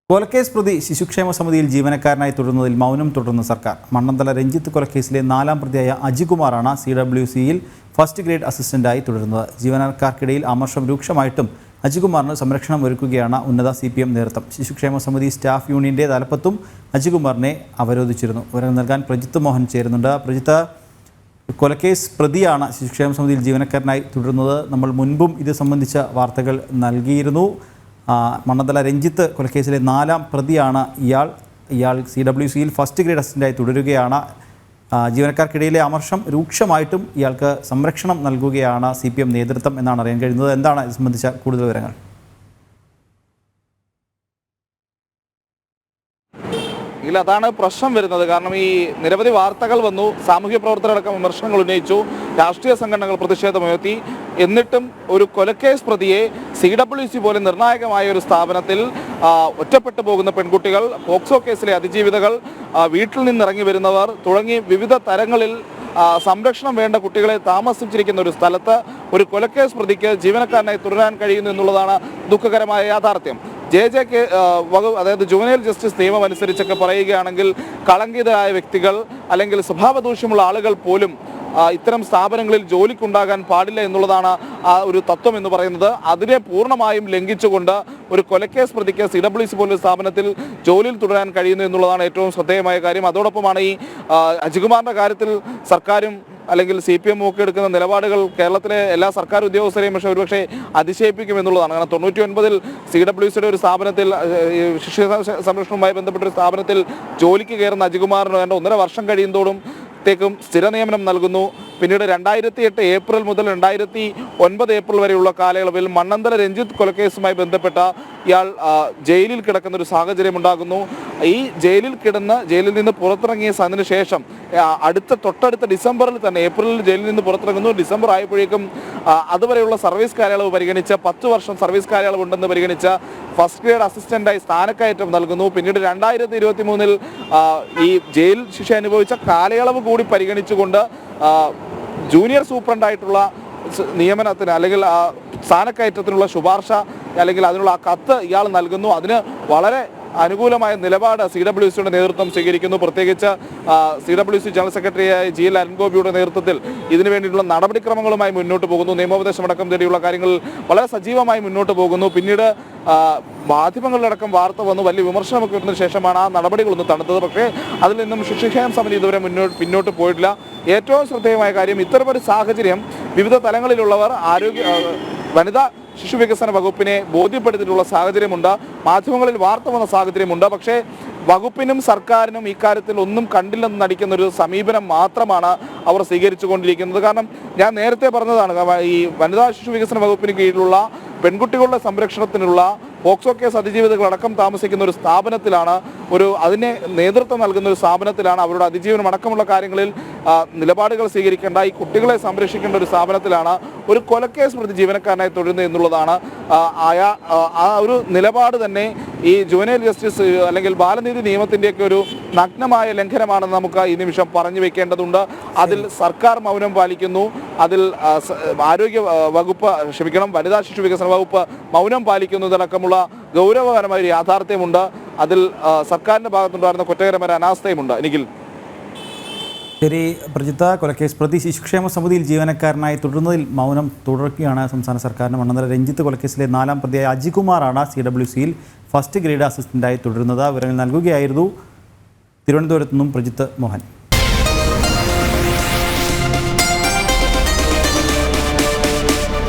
കൊലക്കേസ് പ്രതി ശിശുക്ഷേമ സമിതിയിൽ ജീവനക്കാരനായി തുടരുന്നതിൽ മൗനം തുടർന്ന സർക്കാർ. മണ്ണന്തല രഞ്ജിത്ത് കൊലക്കേസിലെ 4ാം പ്രതിയായ അജികുമാറാണ് CWCയിൽ ഫസ്റ്റ് ഗ്രേഡ് അസിസ്റ്റന്റായി തുടരുന്നത്. ജീവനക്കാർക്കിടയിൽ അമർഷം രൂക്ഷമായിട്ടും അജികുമാറിന് സംരക്ഷണം ഒരുക്കുകയാണ് ഉന്നത CPM നേതൃത്വം. ശിശുക്ഷേമ സമിതി സ്റ്റാഫ് യൂണിയന്റെ തലപ്പത്തും അജികുമാറിനെ അവരോധിച്ചിരുന്നു. വിവരം നൽകാൻ പ്രജിത്ത് മോഹൻ ചേരുന്നുണ്ട്. പ്രജിത്ത്, കൊലക്കേസ് പ്രതിയാണ് ശിശുക്ഷേമ സമിതിയിൽ ജീവനക്കാരനായി തുടരുന്നത്. നമ്മൾ മുൻപും ഇത് സംബന്ധിച്ച വാർത്തകൾ നൽകിയിരുന്നു. മണ്ണന്തല രഞ്ജിത്ത് കൊലക്കേസിലെ 4ാം പ്രതിയാണ് ഇയാൾ CWCയിൽ ഫസ്റ്റ് ഗ്രേഡ് അസിസ്റ്റന്റായി തുടരുകയാണ്. ജീവനക്കാർക്കിടയിലെ അമർഷം രൂക്ഷമായിട്ടും ഇയാൾക്ക് സംരക്ഷണം നൽകുകയാണ് CPM നേതൃത്വം എന്നാണ് അറിയാൻ കഴിയുന്നത്. എന്താണ് ഇത് സംബന്ധിച്ച കൂടുതൽ വിവരങ്ങൾ? അതാണ് പ്രശ്നം വരുന്നത്. കാരണം ഈ നിരവധി വാർത്തകൾ വന്നു, സാമൂഹ്യ പ്രവർത്തകരടക്കം വിമർശനങ്ങൾ ഉന്നയിച്ചു, രാഷ്ട്രീയ സംഘടനകൾ പ്രതിഷേധമുയർത്തി. എന്നിട്ടും ഒരു കൊലക്കേസ് പ്രതിയെ CWC പോലെ നിർണായകമായ ഒരു സ്ഥാപനത്തിൽ ഒറ്റപ്പെട്ടു പോകുന്ന പെൺകുട്ടികൾ, പോക്സോ കേസിലെ അതിജീവിതകൾ, വീട്ടിൽ നിന്നിറങ്ങി വരുന്നവർ തുടങ്ങി വിവിധ തരങ്ങളിൽ സംരക്ഷണം വേണ്ട കുട്ടികളെ താമസിച്ചിരിക്കുന്ന ഒരു സ്ഥലത്ത് ഒരു കൊലക്കേസ് പ്രതിക്ക് ജീവനക്കാരനായി തുടരാൻ കഴിയുന്നു എന്നുള്ളതാണ് ദുഃഖകരമായ യാഥാർത്ഥ്യം. JJK വകുപ്പ്, അതായത് ജുവനൈൽ ജസ്റ്റിസ് നിയമം അനുസരിച്ചൊക്കെ പറയുകയാണെങ്കിൽ കളങ്കിതരായ വ്യക്തികൾ അല്ലെങ്കിൽ സ്വഭാവദൂഷ്യമുള്ള ആളുകൾ പോലും ഇത്തരം സ്ഥാപനങ്ങളിൽ ജോലിക്കുണ്ടാകാൻ പാടില്ല എന്നുള്ളതാണ് ഒരു തത്വം എന്ന് പറയുന്നത്. അതിനെ പൂർണ്ണമായും ലംഘിച്ചുകൊണ്ട് ഒരു കൊലക്കേസ് പ്രതിക്ക് CWC പോലൊരു സ്ഥാപനത്തിൽ ജോലിയിൽ തുടരാൻ കഴിയുന്നു എന്നുള്ളതാണ് ഏറ്റവും ശ്രദ്ധേയമായ കാര്യം. അതോടൊപ്പമാണ് ഈ അജികുമാറിൻ്റെ കാര്യത്തിൽ സർക്കാരും അല്ലെങ്കിൽ CPM ഒക്കെ എടുക്കുന്ന നിലപാടുകൾ കേരളത്തിലെ എല്ലാ സർക്കാർ ഉദ്യോഗസ്ഥരെയും ഒരുപക്ഷെ അതിശയിപ്പിക്കുമെന്നുള്ളതാണ്. കാരണം 99-ൽ CWCയുടെ ഒരു സ്ഥാപനത്തിൽ ശിശു സംരക്ഷണവുമായി ബന്ധപ്പെട്ട ഒരു സ്ഥാപനത്തിൽ ജോലിക്ക് കയറുന്ന അജികുമാറിന് 1.5 വർഷം കഴിയുന്നതോടും സ്ഥിര നിയമനം നൽകുന്നു. പിന്നീട് 2008 ഏപ്രിൽ മുതൽ 2009 ഏപ്രിൽ വരെയുള്ള കാലയളവിൽ മണ്ണന്തല രഞ്ജിത്ത് കൊലക്കേസുമായി ബന്ധപ്പെട്ട ഇയാൾ ജയിലിൽ കിടക്കുന്ന ഒരു സാഹചര്യം ഉണ്ടാകുന്നു. ഈ ജയിലിൽ നിന്ന് പുറത്തിറങ്ങിയ ശേഷം തൊട്ടടുത്ത ഡിസംബറിൽ തന്നെ, ഏപ്രിലിൽ ജയിലിൽ നിന്ന് പുറത്തിറങ്ങുന്നു. ഡിസംബർ ആയപ്പോഴേക്കും അതുവരെയുള്ള സർവീസ് കാലയളവ് പരിഗണിച്ച് 10 വർഷം സർവീസ് കാലയളവ് ഉണ്ടെന്ന് പരിഗണിച്ച ഫസ്റ്റ് ഗ്രേഡ് അസിസ്റ്റന്റായി സ്ഥാനക്കയറ്റം നൽകുന്നു. പിന്നീട് 2023-ൽ ഈ ജയിൽ ശിക്ഷ അനുഭവിച്ച കാലയളവ് കൂടി പരിഗണിച്ചുകൊണ്ട് ജൂനിയർ സൂപ്രണ്ടായിട്ടുള്ള നിയമനത്തിന് അല്ലെങ്കിൽ സ്ഥാനക്കയറ്റത്തിനുള്ള ശുപാർശ അല്ലെങ്കിൽ അതിനുള്ള കത്ത് ഇയാൾ നൽകുന്നു. അതിന് വളരെ അനുകൂലമായ നിലപാട് CWCയുടെ നേതൃത്വം സ്വീകരിക്കുന്നു. പ്രത്യേകിച്ച് CWC ജനറൽ സെക്രട്ടറിയായ GL അരുൺഗോപിയുടെ നേതൃത്വത്തിൽ ഇതിനു വേണ്ടിയിട്ടുള്ള നടപടിക്രമങ്ങളുമായി മുന്നോട്ട് പോകുന്നു. നിയമോപദേശമടക്കം തേടിയുള്ള കാര്യങ്ങളിൽ വളരെ സജീവമായി മുന്നോട്ട് പോകുന്നു. പിന്നീട് മാധ്യമങ്ങളിലടക്കം വാർത്ത വന്നു, വലിയ വിമർശനമൊക്കെ വരുന്നതിന് ശേഷമാണ് ആ നടപടികളൊന്ന് തണുത്തത്. പക്ഷേ അതിൽ നിന്നും ശിശുക്ഷേമ സമിതി ഇതുവരെ പിന്നോട്ട് പോയിട്ടില്ല. ഏറ്റവും ശ്രദ്ധേയമായ കാര്യം, ഇത്തരമൊരു സാഹചര്യം വിവിധ തലങ്ങളിലുള്ളവർ വനിതാ ശിശു വികസന വകുപ്പിനെ ബോധ്യപ്പെടുത്തിയിട്ടുള്ള സാഹചര്യമുണ്ട്, മാധ്യമങ്ങളിൽ വാർത്ത വന്ന സാഹചര്യമുണ്ട്. പക്ഷേ വകുപ്പിനും സർക്കാരിനും ഇക്കാര്യത്തിൽ ഒന്നും കണ്ടില്ലെന്ന് നടിക്കുന്നൊരു സമീപനം മാത്രമാണ് അവർ സ്വീകരിച്ചുകൊണ്ടിരിക്കുന്നത്. കാരണം ഞാൻ നേരത്തെ പറഞ്ഞതാണ്, ഈ വനിതാ ശിശു വികസന വകുപ്പിന് കീഴിലുള്ള പെൺകുട്ടികളുടെ സംരക്ഷണത്തിനുള്ള പോക്സോ കേസ് അതിജീവിതകളടക്കം താമസിക്കുന്ന ഒരു സ്ഥാപനത്തിലാണ്, അതിനെ നേതൃത്വം നൽകുന്ന ഒരു സ്ഥാപനത്തിലാണ്, അവരുടെ അതിജീവനം അടക്കമുള്ള കാര്യങ്ങളിൽ നിലപാടുകൾ സ്വീകരിക്കേണ്ട, ഈ കുട്ടികളെ സംരക്ഷിക്കേണ്ട ഒരു സ്ഥാപനത്തിലാണ് ഒരു കൊലക്കേസ് പ്രതി ജീവനക്കാരനായി തുടരുന്നത് എന്നുള്ളതാണ്. ആ ഒരു നിലപാട് തന്നെ ഈ ജുവനൈൽ ജസ്റ്റിസ് അല്ലെങ്കിൽ ബാലനീതി നിയമത്തിൻ്റെയൊക്കെ ഒരു നഗ്നമായ ലംഘനമാണെന്ന് നമുക്ക് ഈ നിമിഷം പറഞ്ഞു വെക്കേണ്ടതുണ്ട്. അതിൽ സർക്കാർ മൗനം പാലിക്കുന്നു, അതിൽ വനിതാ ശിശു വികസന വകുപ്പ് മൗനം പാലിക്കുന്നതടക്കമുള്ള ഗൗരവകരമായ ഒരു യാഥാർത്ഥ്യമുണ്ട്. അതിൽ സർക്കാരിൻ്റെ ഭാഗത്തുണ്ടായിരുന്ന കുറ്റകരമായ അനാസ്ഥയുമുണ്ട്. എനിക്കിൽ ശരി പ്രജിത്ത, കൊലക്കേസ് പ്രതി ശിശുക്ഷേമ സമിതിയിൽ ജീവനക്കാരനായി തുടരുന്നതിൽ മൗനം തുടരുകയാണ് സംസ്ഥാന സർക്കാരിന്. മണ്ണന്തല രഞ്ജിത്ത് കൊലക്കേസിലെ 4ാം പ്രതിയായ അജികുമാറാണ് CWCയിൽ ഫസ്റ്റ് ഗ്രേഡ് അസിസ്റ്റന്റായി തുടരുന്നത്. വിവരങ്ങൾ നൽകുകയായിരുന്നു തിരുവനന്തപുരത്തു നിന്നും പ്രജിത്ത് മോഹൻ.